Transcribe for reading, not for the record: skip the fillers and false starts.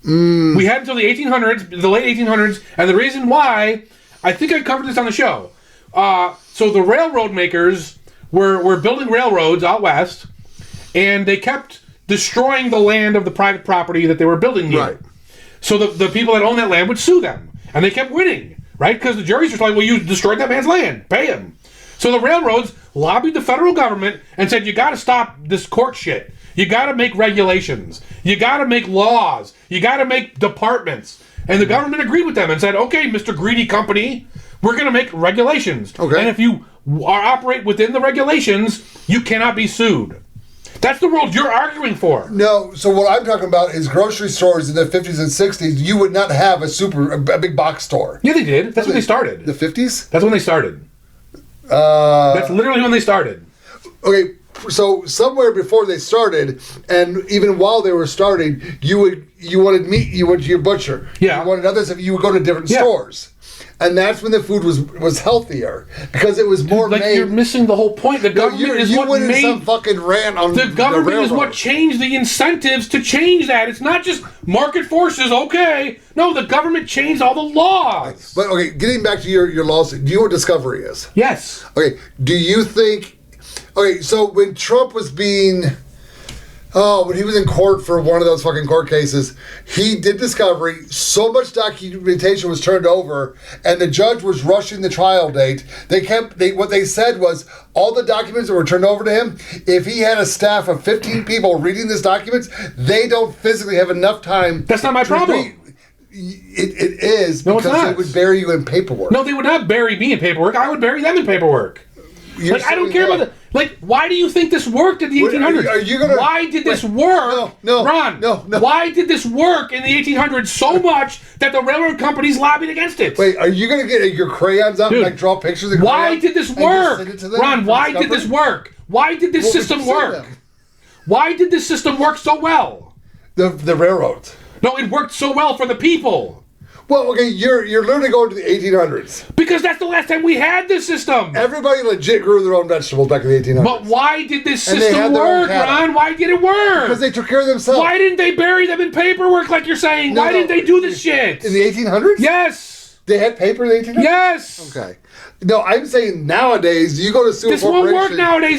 We had until the 1800s, the late 1800s, and the reason why, I think I covered this on the show. So the railroad makers were building railroads out west, and they kept destroying the land of the private property that they were building near. Right. So the people that owned that land would sue them, and they kept winning, right? Because the juries were like, well, you destroyed that man's land, pay him. So the railroads lobbied the federal government and said, you got to stop this court shit. You got to make regulations. You got to make laws. You got to make departments. And the government agreed with them and said, okay, Mr. Greedy Company, we're going to make regulations. Okay. And if you operate within the regulations, you cannot be sued. That's the world you're arguing for. No, so what I'm talking about is grocery stores in the 50s and 60s. You would not have a big box store. Yeah, they did. That's when they started. The 50s? That's when they started. That's literally when they started. Okay, so somewhere before they started, and even while they were starting, you wanted meat, you went to your butcher. Yeah. You wanted other stuff, you would go to different stores. And that's when the food was healthier, because it was more Like, made. you're missing the whole point. The government is what went in made... some fucking rant on The government is what railroad. changed the incentives to change that. It's not just market forces, okay. No, the government changed all the laws. But, okay, getting back to your lawsuit, do you know what discovery is? Yes. Okay, do you think... Okay, so when Trump was being... when he was in court for one of those fucking court cases, he did discovery. So much documentation was turned over, and the judge was rushing the trial date. What they said was all the documents that were turned over to him, if he had a staff of 15 people reading these documents, they don't physically have enough time. That's not my problem. It is, No, it's because not. they would bury you in paperwork. No, they would not bury me in paperwork. I would bury them in paperwork. You're I don't saying care that. about the... Like, why do you think this worked in the Wait, 1800s? are you gonna... Why did this Wait, work? No, Ron, no. why did this work in the 1800s so much that the railroad companies lobbied against it? Wait, are you going to get your crayons out Dude, and draw pictures of why crayons did this and just work? send it to them Ron, for why did discovery? this work? Why did this What would system you send work? them? Why did this system work so well? The railroads. No, it worked so well for the people. Well, okay, you're literally going to the 1800s. Because that's the last time we had this system. Everybody legit grew their own vegetables back in the 1800s. But why did this And they system had their own work, cattle. Ron? Why did it work? Because they took care of themselves. Why didn't they bury them in paperwork like you're saying? No, Why no. didn't they do this shit? In the 1800s? Yes. They had paper in the 1800s? Yes. Okay. No, I'm saying nowadays, you go to sue a This won't corporation. work nowadays.